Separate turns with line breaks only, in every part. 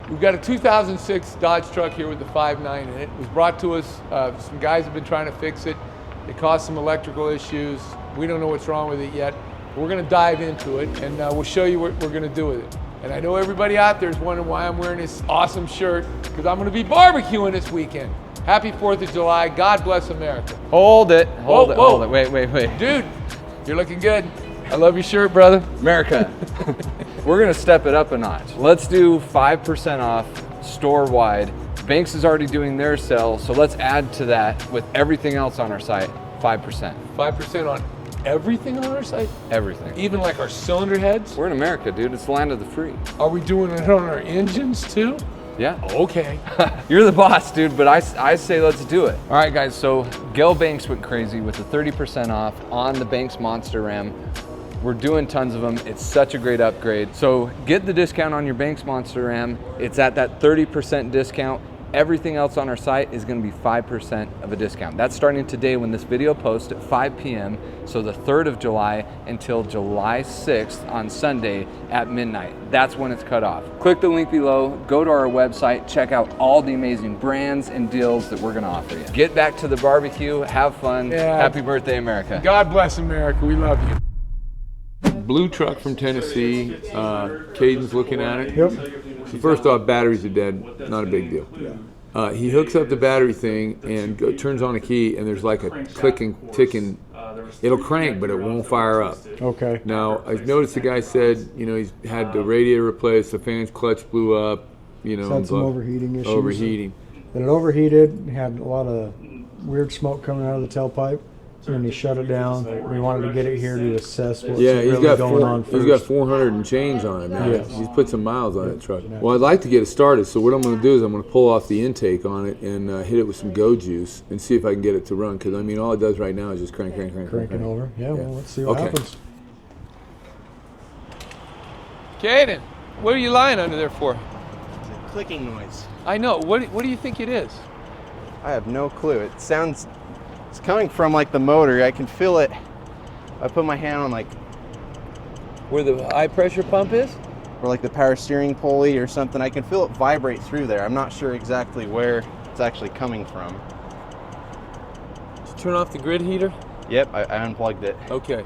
We've got a 2006 Dodge truck here with the 5.9 in it. It was brought to us. Some guys have been trying to fix it. It caused some electrical issues. We don't know what's wrong with it yet. We're going to dive into it, and we'll show you what we're going to do with it. And I know everybody out there is wondering why I'm wearing this awesome shirt, because I'm going to be barbecuing this weekend. Happy 4th of July. God bless America.
Hold it. Hold it. Wait.
Dude, you're looking good. I love your shirt, brother.
America. We're gonna step it up a notch. Let's do 5% off store-wide. Banks is already doing their sale, so let's add to that with everything else on our site, 5%.
5% on everything on our site?
Everything.
Even like our cylinder heads?
We're in America, dude. It's the land of the free.
Are we doing it on our engines too?
Yeah.
Okay.
You're the boss, dude, but I say let's do it. All right, guys, so Gail Banks went crazy with the 30% off on the Banks Monster Ram. We're doing tons of them. It's such a great upgrade. So get the discount on your Banks Monster Ram. It's at that 30% discount. Everything else on our site is gonna be 5% of a discount. That's starting today when this video posts at 5 p.m. So the 3rd of July until July 6th on Sunday at midnight. That's when it's cut off. Click the link below, go to our website, check out all the amazing brands and deals that we're gonna offer you. Get back to the barbecue, have fun.
Yeah.
Happy birthday, America.
God bless America. We love you. Blue truck from Tennessee. Caden's looking at it.
Yep.
So first off, batteries are dead. Not a big deal.
Yeah.
He hooks up the battery thing and turns on a key, and there's like a clicking, ticking. It'll crank, but it won't fire up.
Okay.
Now, I've noticed the guy said, he's had the radiator replaced, the fan's clutch blew up,
It's had some overheating issues.
Overheating.
Then it overheated, had a lot of weird smoke coming out of the tailpipe, and he shut it down. We wanted to get it here to assess what's really going on first.
He's got 400 and change on it now.
Yes.
He's put some miles on that truck. Well, I'd like to get it started, so what I'm going to do is I'm going to pull off the intake on it and hit it with some Go Juice and see if I can get it to run, because, all it does right now is just crank.
Cranking over. Yeah, well, let's see what happens.
Caden, what are you lying under there for?
It's a clicking noise.
I know. What do you think it is?
I have no clue. It sounds, it's coming from like the motor. I can feel it. I put my hand on like
Where the high pressure pump is?
or like the power steering pulley or something. I can feel it vibrate through there. I'm not sure exactly where it's actually coming from.
Did you turn off the grid heater?
Yep, I unplugged it.
Okay.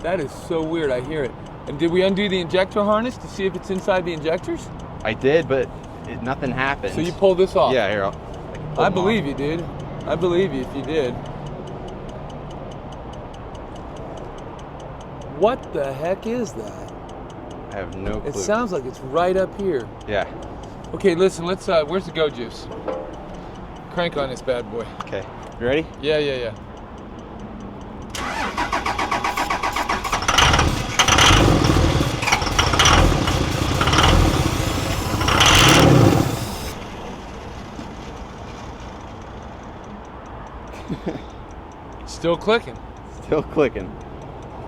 That is so weird. I hear it. And did we undo the injector harness to see if it's inside the injectors?
I did, but nothing happened.
So you pulled this off?
Yeah, here.
I believe you, dude. I believe you if you did. What the heck is that?
I have no clue.
It sounds like it's right up here.
Yeah.
Okay, listen, let's, where's the Go Juice? Crank on this bad boy.
Okay. You ready?
Yeah. Still clicking.
Still clicking.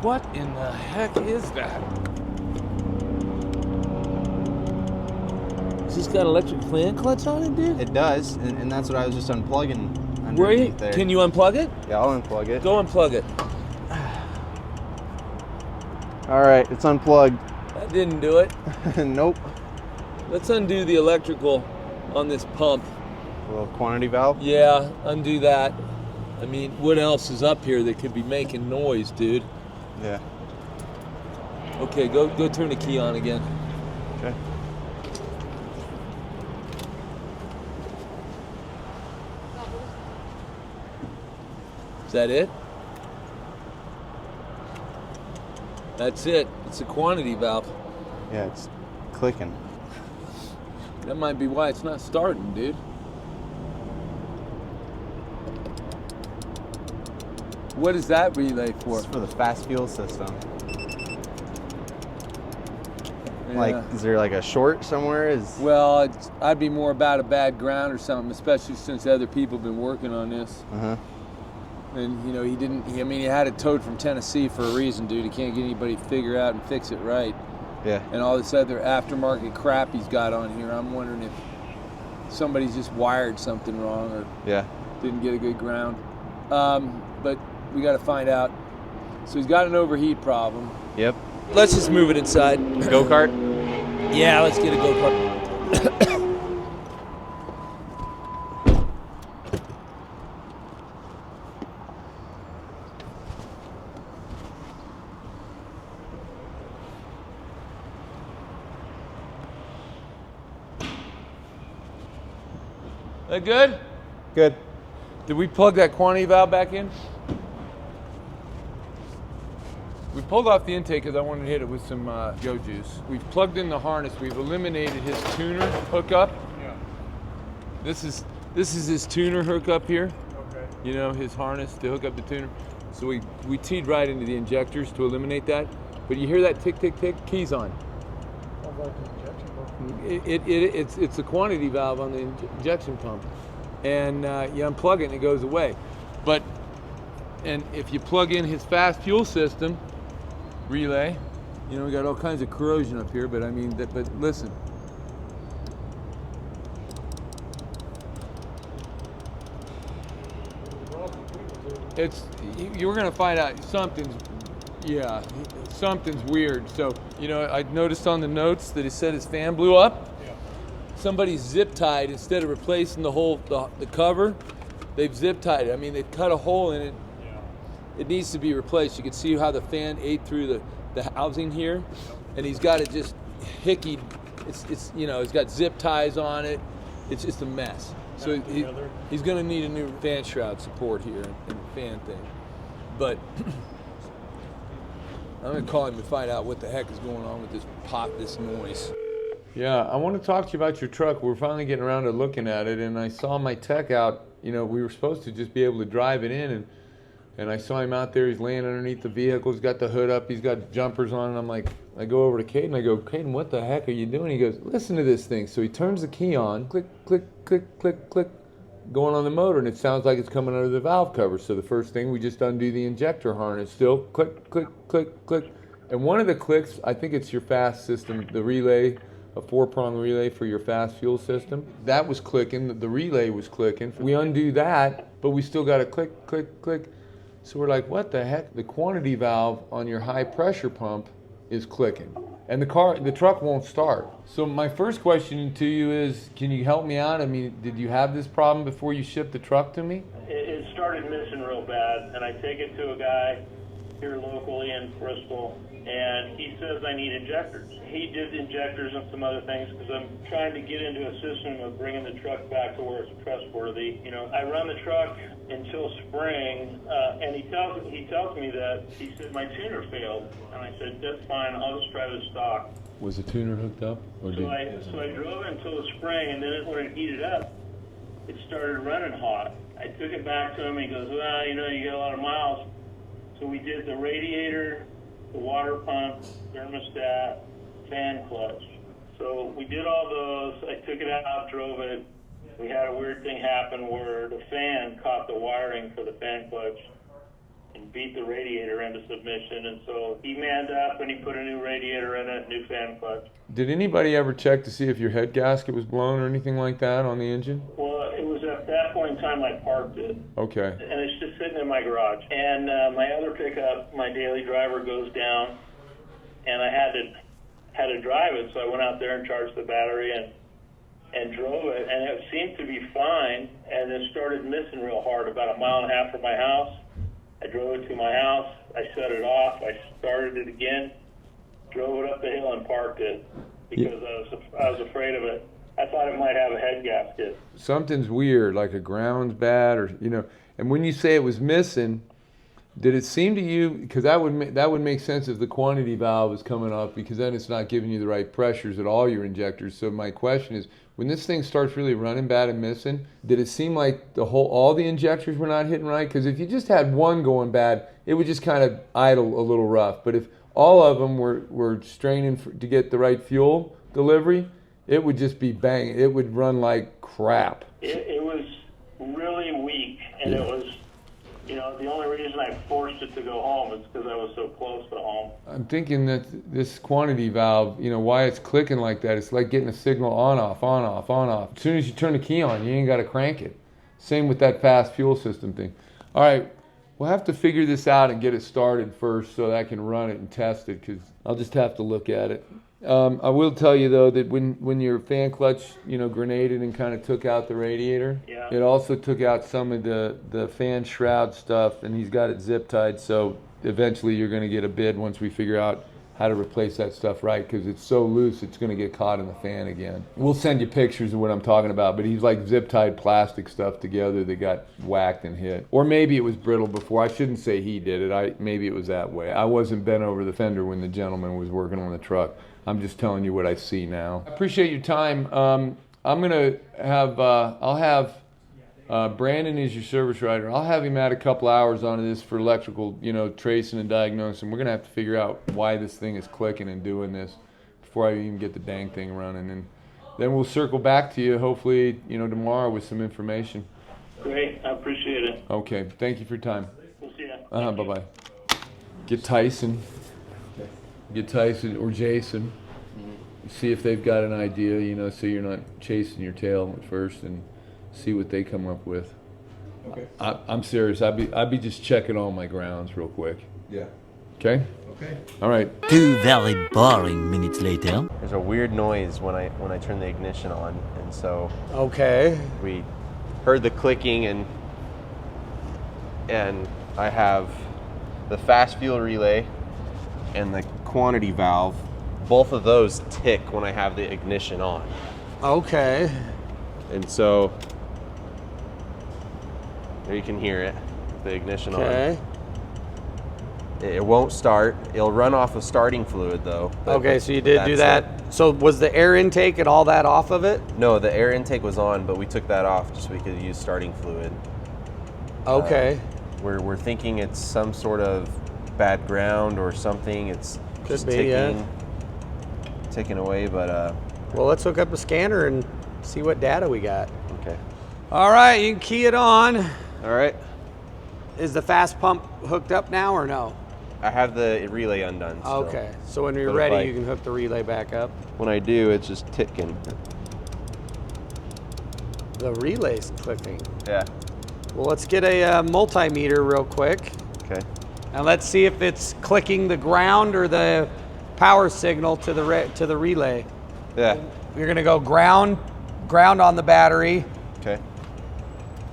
What in the heck is that? Has this got electric fan clutch on it, dude?
It does, and that's what I was just unplugging
Where are you?
underneath there.
Can you unplug it?
Yeah, I'll unplug it.
Go unplug it.
All right, it's unplugged.
That didn't do it.
Nope.
Let's undo the electrical on this pump.
A little quantity valve.
Yeah, undo that. I mean, what else is up here that could be making noise, dude?
Yeah.
Okay, go turn the key on again.
Okay.
Is that it? That's it. It's a quantity valve.
Yeah, it's clicking.
That might be why it's not starting, dude. What is that relay for?
It's for the fast fuel system. Like, is there like a short somewhere?
Well, I'd be more about a bad ground or something, especially since other people have been working on this. And he had it towed from Tennessee for a reason, dude. He can't get anybody to figure out and fix it right.
Yeah.
And all this other aftermarket crap he's got on here, I'm wondering if somebody's just wired something wrong or didn't get a good ground. But we got to find out. So he's got an overheat problem.
Yep.
Let's just move it inside.
Go-kart?
Yeah, let's get a go-kart. That good?
Good.
Did we plug that quantity valve back in? We pulled off the intake because I wanted to hit it with some Go Juice. We've plugged in the harness. We've eliminated his tuner hookup. Yeah. This is his tuner hookup here. Okay. You know, his harness to hook up the tuner. So we teed right into the injectors to eliminate that. But you hear that tick, tick, tick? Key's on. It's a quantity valve on the injection pump. And you unplug it and it goes away. And if you plug in his fast fuel system, relay, you know, we got all kinds of corrosion up here, but I mean, but listen. You're gonna find out something's weird. So, you know, I noticed on the notes that it said his fan blew up. Yeah. Somebody zip tied, instead of replacing the cover, they've zip tied it. I mean, they've cut a hole in it. It needs to be replaced. You can see how the fan ate through the housing here, and he's got it just hickied. It's you know, he's got zip ties on it. It's just a mess. So he's going to need a new fan shroud support here and the fan thing. But I'm going to call him to find out what the heck is going on with this noise. Yeah, I want to talk to you about your truck. We're finally getting around to looking at it, and I saw my tech out. You know, we were supposed to just be able to drive it in, and I saw him out there. He's laying underneath the vehicle. He's got the hood up. He's got jumpers on. And I'm like, I go over to Caden. I go, Caden, what the heck are you doing? He goes, listen to this thing. So he turns the key on. Click, click, click, click, click, going on the motor, and it sounds like it's coming under the valve cover. So the first thing, we just undo the injector harness. Still click, click, click, click. And one of the clicks, I think it's your fast system, the relay, a 4-prong relay for your fast fuel system. That was clicking. The relay was clicking. We undo that, but we still got to click, click, click. So we're like, what the heck? The quantity valve on your high pressure pump is clicking, and the truck won't start. So my first question to you is, can you help me out? I mean, did you have this problem before you shipped the truck to me?
It started missing real bad, and I take it to a guy here locally in Bristol, and he says I need injectors. He did injectors and some other things because I'm trying to get into a system of bringing the truck back to where it's trustworthy. You know, I run the truck until spring, and he tells me that he said my tuner failed, and I said that's fine. I'll just try the stock.
Was the tuner hooked up?
So I drove it until the spring, and then when it heated up, it started running hot. I took it back to him. And he goes, well, you know, you got a lot of miles. So we did the radiator, the water pump, thermostat, fan clutch. So we did all those. I took it out, drove it. We had a weird thing happen where the fan caught the wiring for the fan clutch and beat the radiator into submission. And so he manned up and he put a new radiator in it, new fan clutch.
Did anybody ever check to see if your head gasket was blown or anything like that on the engine?
Well, it was at that point in time I parked it.
Okay.
And it's just sitting in my garage. And my other pickup, my daily driver goes down, and I had to drive it. So I went out there and charged the battery and drove it, and it seemed to be fine, and it started missing real hard about 1.5 miles from my house. I drove it to my house, I shut it off, I started it again, drove it up the hill and parked it because I was afraid of it. I thought it might have a head gasket.
Something's weird, like a ground's bad, or you know. And when you say it was missing, did it seem to you, because that would make sense if the quantity valve is coming up, because then it's not giving you the right pressures at all your injectors. So my question is, when this thing starts really running bad and missing, did it seem like all the injectors were not hitting right? Because if you just had one going bad, it would just kind of idle a little rough. But if all of them were straining to get the right fuel delivery, it would just be bang. It would run like crap.
It was really weak, and it was, you know, the only reason I forced it to go home is because I was so close to home.
I'm thinking that this quantity valve, you know, why it's clicking like that, it's like getting a signal on, off, on, off, on, off. As soon as you turn the key on, you ain't got to crank it. Same with that fast fuel system thing. All right, we'll have to figure this out and get it started first so that I can run it and test it, because I'll just have to look at it. I will tell you though that when your fan clutch, you know, grenaded and kind of took out the radiator,
yeah,
it also took out some of the fan shroud stuff, and he's got it zip tied. So eventually you're going to get a bid once we figure out how to replace that stuff right, because it's so loose it's going to get caught in the fan again. We'll send you pictures of what I'm talking about, but he's like zip-tied plastic stuff together that got whacked and hit. Or maybe it was brittle before. I shouldn't say he did it. Maybe it was that way. I wasn't bent over the fender when the gentleman was working on the truck. I'm just telling you what I see now. I appreciate your time. I'm going to have, I'll have Brandon is your service writer. I'll have him add a couple hours onto this for electrical, tracing and diagnosing. We're going to have to figure out why this thing is clicking and doing this before I even get the dang thing running. And then we'll circle back to you, hopefully, tomorrow with some information.
Great. I appreciate it.
Okay. Thank you for your time.
We'll see you.
Bye-bye. Get Tyson or Jason. See if they've got an idea, so you're not chasing your tail at first, and see what they come up with.
Okay.
I'm serious. I'd be just checking all my grounds real quick.
Yeah.
Okay?
Okay.
All right.
2 very boring minutes later.
There's a weird noise when I turn the ignition on, and so
Okay.
we heard the clicking, and I have the fast fuel relay and the quantity valve. Both of those tick when I have the ignition on.
Okay.
And so there you can hear it, the ignition
Okay.
on. It won't start. It'll run off of starting fluid though.
Okay, so you did do
that's
that.
it.
So was the air intake and all that off of it?
No, the air intake was on, but we took that off just so we could use starting fluid.
Okay.
We're thinking it's some sort of bad ground or something. It's
Could
just
be,
ticking away, but
Well, let's hook up a scanner and see what data we got.
okay.
All right, you can key it on.
All right.
Is the fast pump hooked up now or no?
I have the relay undone still.
Okay, so when you're
But if
ready,
I-
you can hook the relay back up.
When I do, it's just ticking.
The relay's clicking.
Yeah.
Well, let's get a multimeter real quick,
Okay.
and let's see if it's clicking the ground or the power signal to the relay.
Yeah.
You're gonna go ground on the battery,
Okay.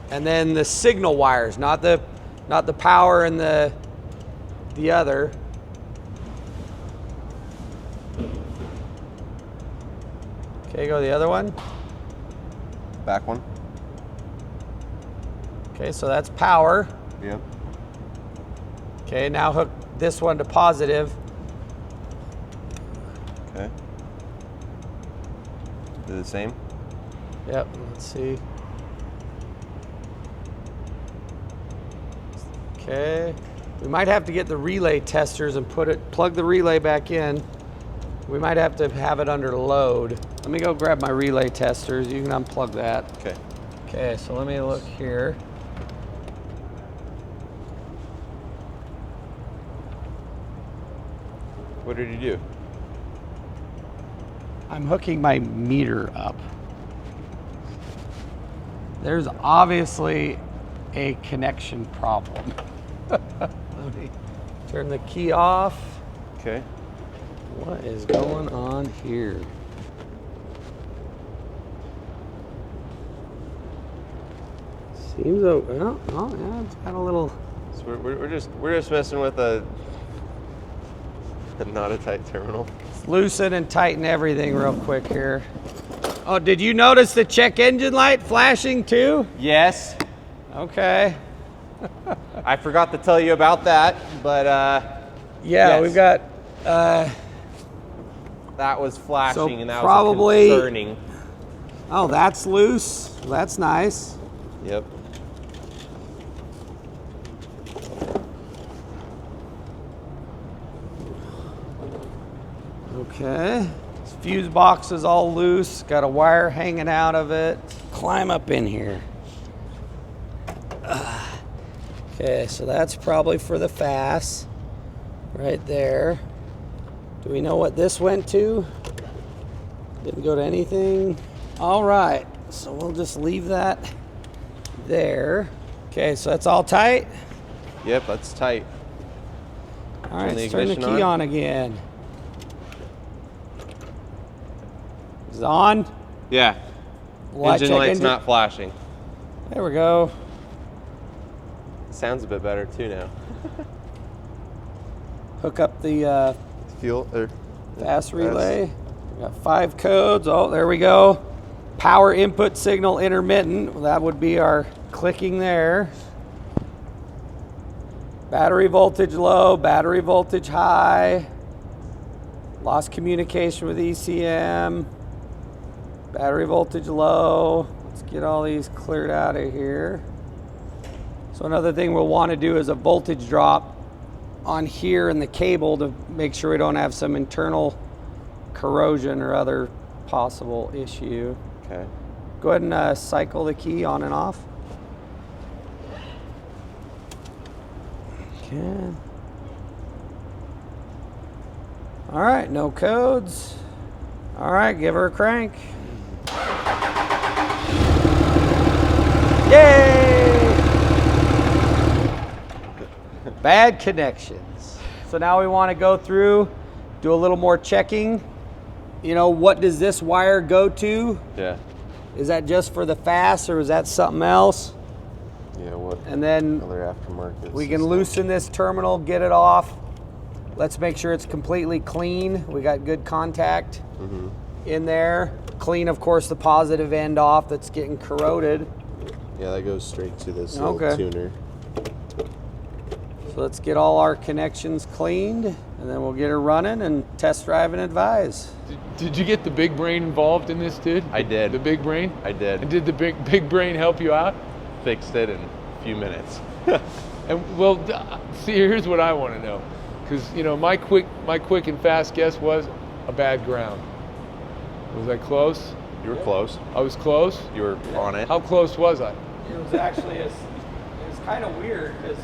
and then the signal wires, not the power and the other. Okay, go the other one.
Back one.
Okay, so that's power.
Yep.
Okay, now hook this one to positive.
Okay. Do the same.
Yep, let's see. Okay, we might have to get the relay testers and plug the relay back in. We might have to have it under load. Let me go grab my relay testers. You can unplug that.
Okay.
Okay, so let me look here.
What did you do?
I'm hooking my meter up. There's obviously a connection problem. Let me turn the key off.
Okay.
What is going on here? Seems oh yeah, it's got a little.
So we're just messing with not a tight terminal.
Loosen and tighten everything real quick here. Oh, did you notice the check engine light flashing too?
Yes.
Okay.
I forgot to tell you about that, but
Yeah,
yes.
we've got.
That was flashing
So
and that
probably-
was concerning.
Oh, that's loose. That's nice.
Yep.
Okay. This fuse box is all loose. Got a wire hanging out of it. Climb up in here. Okay, so that's probably for the FAS right there. Do we know what this went to? Didn't go to anything. All right, so we'll just leave that there. Okay, so that's all tight.
Yep, that's tight.
All right,
the
let's turn the
ignition
key on again. Is it on?
Yeah.
Light
Engine
check
light's
engine.
not flashing.
There we go.
Sounds a bit better too now.
Hook up the
fuel or
Fast relay. We got 5 codes. Oh, there we go. Power input signal intermittent. Well, that would be our clicking there. Battery voltage low, battery voltage high. Lost communication with ECM. Battery voltage low. Let's get all these cleared out of here. So another thing we'll want to do is a voltage drop on here in the cable to make sure we don't have some internal corrosion or other possible issue.
Okay.
Go ahead and cycle the key on and off. Okay. All right, no codes. All right, give her a crank. Yay! Bad connections. So now we want to go through, do a little more checking. You know, what does this wire go to?
Yeah.
Is that just for the fast or is that something else?
Yeah, what
And then
other aftermarket?
we can loosen this terminal, get it off. Let's make sure it's completely clean. We got good contact in there. Clean, of course, the positive end off that's getting corroded.
Yeah, that goes straight to this
Okay.
little tuner.
So let's get all our connections cleaned and then we'll get her running and test drive and advise.
Did you get the big brain involved in this, dude?
I did.
The big brain?
I did.
And did the big brain help you out?
Fixed it in a few minutes.
And well, see, here's what I want to know, because you know my quick and fast guess was a bad ground. Was I close?
You were close.
I was close.
You were on it.
How close was I?
It was actually, it was kind of weird because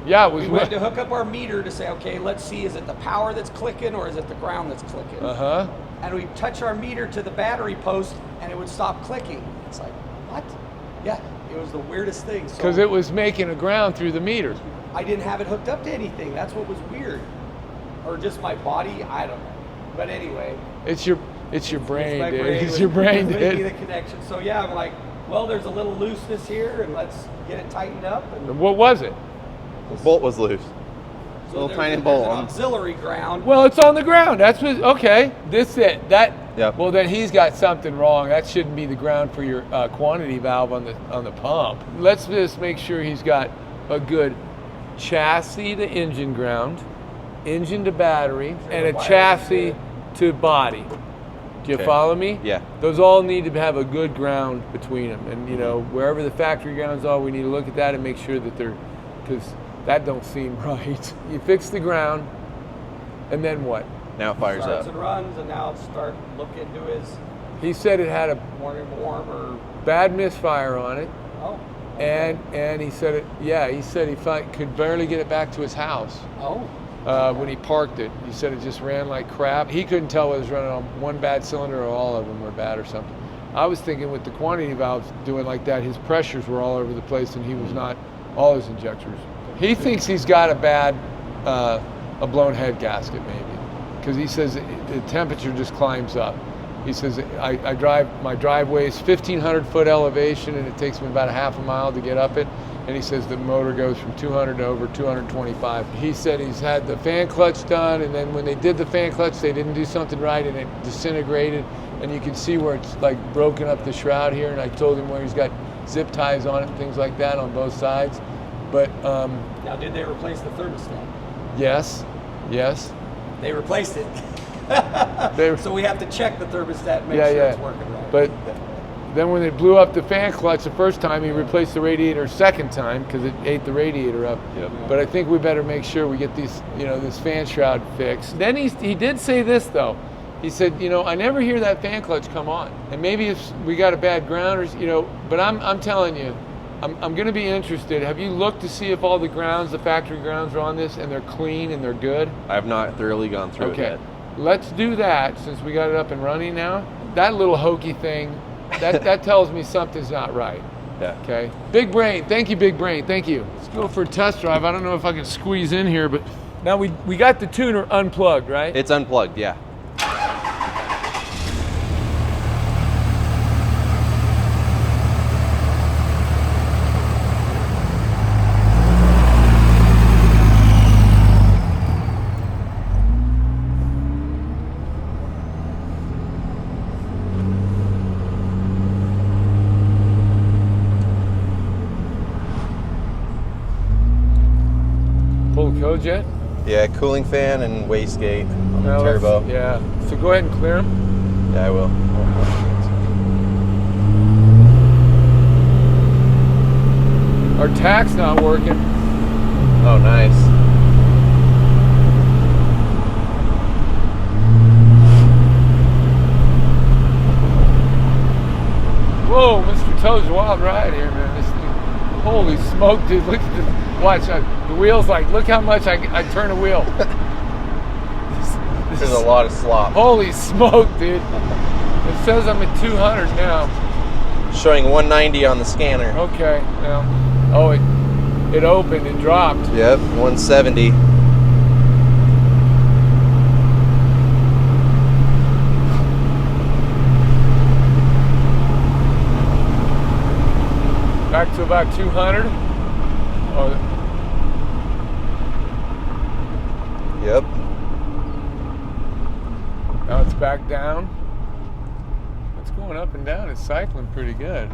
Yeah, it was.
we went to hook up our meter to say, okay, let's see, is it the power that's clicking or is it the ground that's clicking?
Uh-huh.
And we touch our meter to the battery post and it would stop clicking. It's like, what? Yeah, it was the weirdest thing. So
Because it was making a ground through the meter.
I didn't have it hooked up to anything. That's what was weird. Or just my body, I don't know. But anyway.
It's your brain,
my
dude.
brain
It's
was-
your brain,
was making
dude.
the connection. So yeah, I'm like, well, there's a little looseness here and let's get it tightened up. And
What was it?
The bolt was loose.
so
little
there's
tiny
there's
bolt
an
on.
auxiliary ground.
Well, it's on the ground. That's what. Okay, this it. That.
Yep.
Well, then he's got something wrong. That shouldn't be the ground for your quantity valve on the pump. Let's just make sure he's got a good chassis to engine ground, engine to battery, and a chassis to body. Do you
Okay.
follow me?
Yeah.
Those all need to have a good ground between them, and you know wherever the factory grounds are, we need to look at that and make sure that they're, because that don't seem right. You fix the ground, and then what?
Now it fires
Starts
up.
and runs, and now start looking to his
He said it had a
morning warm or
bad misfire on it,
oh
and he said it. Yeah, he said he could barely get it back to his house when he parked it. He said it just ran like crap. He couldn't tell whether it was running on one bad cylinder or all of them were bad or something. I was thinking with the quantity valves doing like that, his pressures were all over the place, and he was not all his injectors. He thinks he's got a bad, a blown head gasket maybe, because he says the temperature just climbs up. He says my driveway is 1,500 foot elevation, and it takes me about a half a mile to get up it. And he says the motor goes from 200 to over 225. He said he's had the fan clutch done, and then when they did the fan clutch, they didn't do something right, and it disintegrated. And you can see where it's like broken up the shroud here. And I told him where he's got zip ties on it and things like that on both sides. But
now did they replace the thermostat?
yes.
They replaced it.
They-
So we have to check the thermostat and make
Yeah,
sure
yeah.
it's working right.
But then when they blew up the fan clutch the first time, he replaced the radiator a second time because it ate the radiator up.
Yep.
But I think we better make sure we get these, this fan shroud fixed. Then he did say this though. He said, I never hear that fan clutch come on. And maybe if we got a bad ground or, but I'm telling you, I'm going to be interested. Have you looked to see if all the grounds, the factory grounds are on this and they're clean and they're good?
I have not thoroughly gone through it yet.
Let's do that since we got it up and running now. That little hokey thing, that tells me something's not right.
Yeah.
Okay. Big brain. Thank you, big brain. Thank you. Let's go for a test drive. I don't know if I can squeeze in here, but now we got the tuner unplugged, right?
It's unplugged, yeah.
codes yet?
Yeah, cooling fan and wastegate on the
No,
turbo.
Yeah. So go ahead and clear them.
Yeah, I will.
Our tach's not working.
Oh, nice.
Whoa, Mr. Toad's wild ride here, man. This thing, holy smoke, dude. Look at this. Watch, the wheel's like, look how much I turn a wheel.
There's a lot of slop.
Holy smoke, dude. It says I'm at 200 now.
Showing 190 on the scanner.
Okay, now, oh, it opened and dropped.
Yep, 170.
Back to about 200. Oh,
Yep.
now it's back down. It's going up and down. It's cycling pretty good.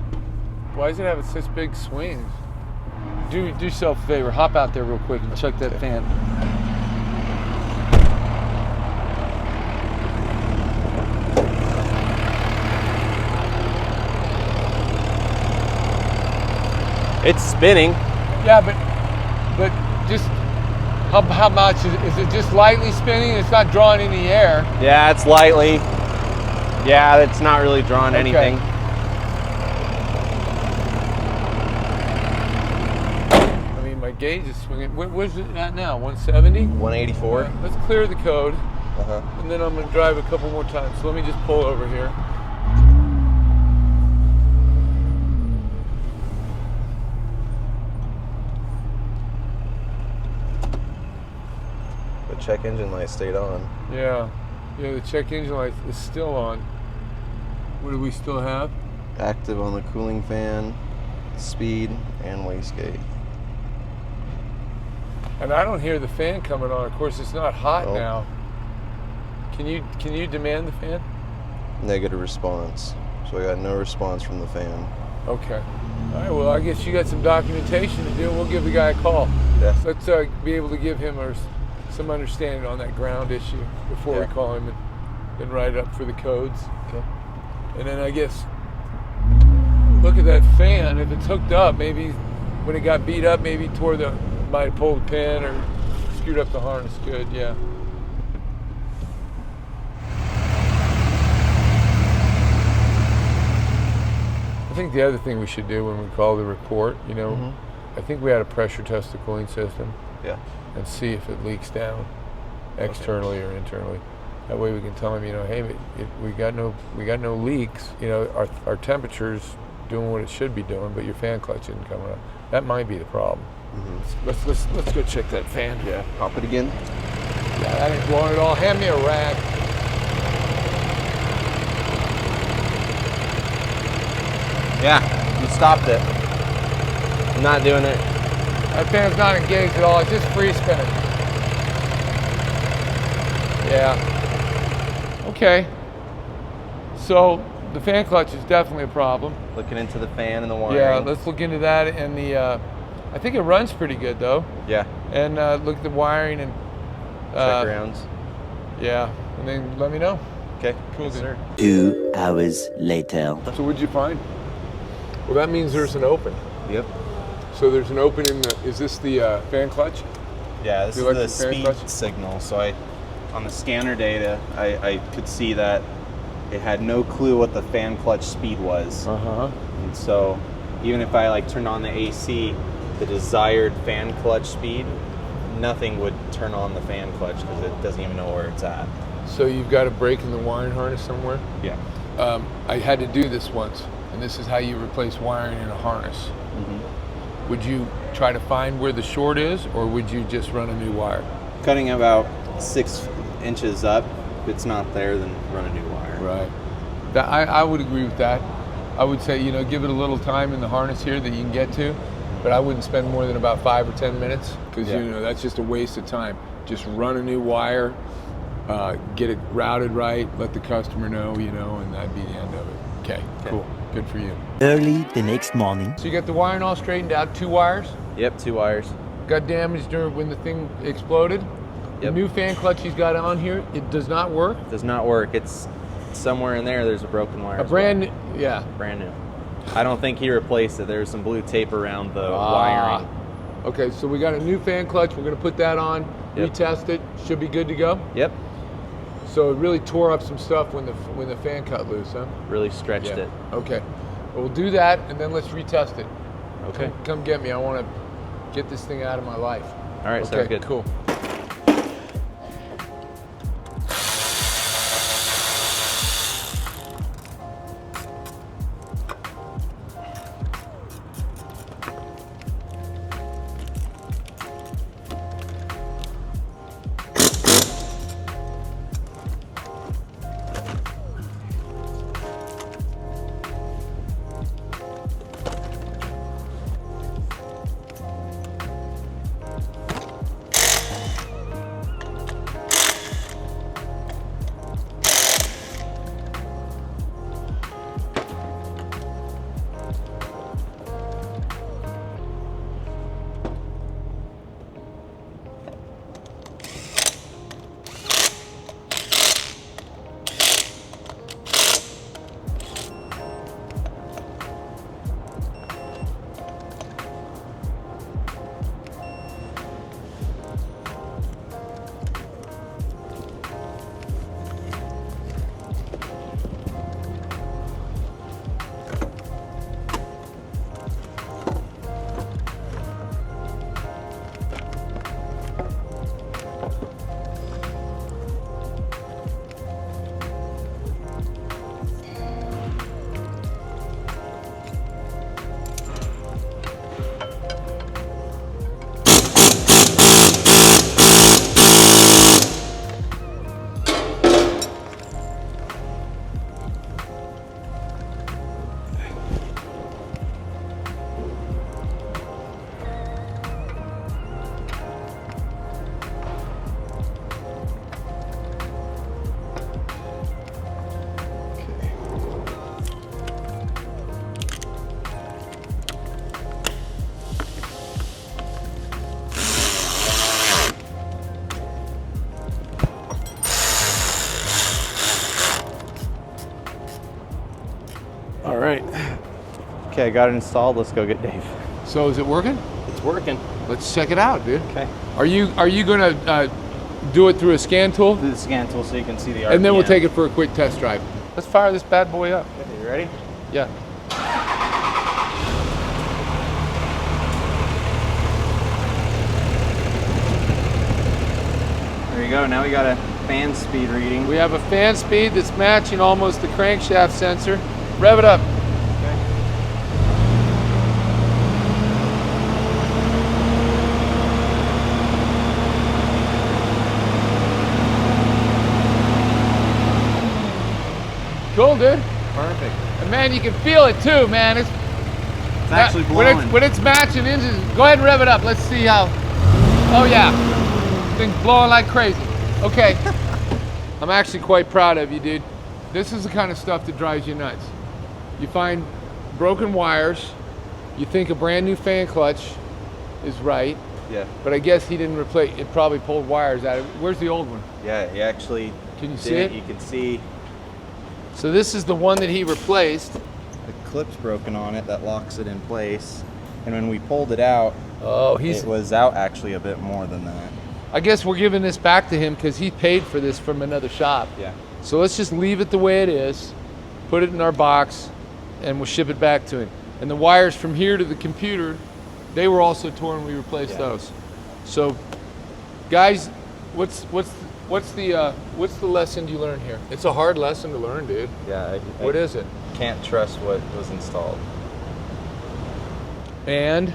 Why does it have such big swings? Do yourself a favor. Hop out there real quick and check that fan.
It's spinning.
Yeah, but just how much is it? Just lightly spinning? It's not drawing any air.
Yeah, it's lightly. Yeah, it's not really drawing anything.
I mean, my gauge is swinging. Where's it at now? 170?
184.
Right, let's clear the code,
Uh-huh.
and then I'm going to drive a couple more times. So let me just pull over here.
The check engine light stayed on.
Yeah, the check engine light is still on. What do we still have?
Active on the cooling fan, speed, and wastegate.
And I don't hear the fan coming on. Of course, it's not hot
Nope.
now. Can you demand the fan?
Negative response. So I got no response from the fan.
Okay. All right. Well, I guess you got some documentation to do, and we'll give the guy a call.
Yeah.
Let's be able to give him some understanding on that ground issue before we
Yeah.
call him and then write it up for the codes.
Okay.
And then I guess look at that fan. If it's hooked up, maybe when it got beat up, maybe might have pulled the pin or screwed up the harness. Good, yeah. I think the other thing we should do when we call the report, I think we ought to pressure test the cooling system
Yeah.
and see if it leaks down externally or internally. That way we can tell them, hey, we got no leaks. Our temperature's doing what it should be doing, but your fan clutch isn't coming up. That might be the problem.
Mm-hmm.
Let's go check that fan.
Yeah. Pop it again.
Yeah, that ain't blowing at all. Hand me a rag.
Yeah. You stopped it. I'm not doing it.
That fan's not engaged at all. It's just free spinning. Yeah. Okay. So the fan clutch is definitely a problem.
Looking into the fan and the wiring.
Yeah, let's look into that. And I think it runs pretty good though.
Yeah.
And look at the wiring and
Check rounds.
yeah, and then let me know.
Okay.
Cool,
Yes,
dude.
sir.
2 hours later.
So what'd you find? Well, that means there's an open.
Yep.
So there's an open in is this the fan clutch?
Yeah, this
The
is the
electric fan
speed
clutch?
signal. So on the scanner data, I could see that it had no clue what the fan clutch speed was.
Uh-huh.
And so even if I turned on the AC, the desired fan clutch speed, nothing would turn on the fan clutch because it doesn't even know where it's at.
So you've got a break in the wiring harness somewhere?
Yeah.
I had to do this once, and this is how you replace wiring in a harness.
Mm-hmm.
Would you try to find where the short is, or would you just run a new wire?
Cutting about 6 inches up, if it's not there, then run a new wire.
Right. I would agree with that. I would say, give it a little time in the harness here that you can get to, but I wouldn't spend more than about 5 or 10 minutes because, that's just a waste of time. Just run a new wire, get it routed right, let the customer know, and that'd be the end of it. Okay, cool. Good for you.
Early the next morning.
So you got the wiring all straightened out, 2 wires?
Yep. 2 wires.
got damaged during when the thing exploded. The
Yep.
new fan clutch he's got on here, it does not work.
Does not work. It's somewhere in there. There's a broken wire.
A
as
brand
well.
new, yeah.
Brand new. I don't think he replaced it. There's some blue tape around the wiring.
Okay, so we got a new fan clutch. We're gonna put that on,
Yep.
retest it. Should be good to go.
Yep.
So it really tore up some stuff when the fan cut loose, huh?
Really stretched it.
Okay. Well, we'll do that and then let's retest it.
Okay.
Come get me. I want to get this thing out of my life.
All right,
Okay,
sounds good.
cool.
All right. Okay, I got it installed. Let's go get Dave.
So is it working?
It's working.
Let's check it out, dude.
Okay.
Are you gonna do it through a scan tool?
Do the scan tool so you can see the RPM.
And then we'll take it for a quick test drive. Let's fire this bad boy up.
Okay, you ready?
Yeah.
There you go. Now we got a fan speed reading.
We have a fan speed that's matching almost the crankshaft sensor. Rev it up. Cool, dude.
Perfect.
And man, you can feel it too, man. It's
actually
when
blowing.
when it's matching engines. Go ahead and rev it up. Let's see how. Oh yeah, thing's blowing like crazy. Okay, I'm actually quite proud of you, dude. This is the kind of stuff that drives you nuts. You find broken wires. You think a brand new fan clutch is right,
Yeah.
but I guess he didn't replace. It probably pulled wires out of it. Where's the old one?
Yeah, he actually.
Can you
did
see it?
You can see
So this is the one that he replaced.
the clip's broken on it that locks it in place. And when we pulled it out,
Oh,
it was out actually a bit more than that.
I guess we're giving this back to him because he paid for this from another shop.
Yeah.
So let's just leave it the way it is, put it in our box, and we'll ship it back to him. And the wires from here to the computer, they were also torn. We replaced those. So, guys, what's the lesson you learn here? It's a hard lesson to learn, dude.
Yeah.
What is it?
Can't trust what was installed.
And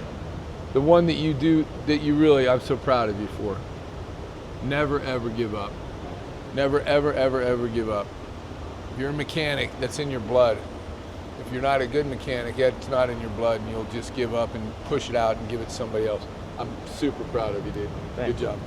the one that you really, I'm so proud of you for. Never ever give up. Never ever ever ever give up. If you're a mechanic, that's in your blood. If you're not a good mechanic, it's not in your blood, and you'll just give up and push it out and give it to somebody else. I'm super proud of you, dude.
Thanks.
Good job.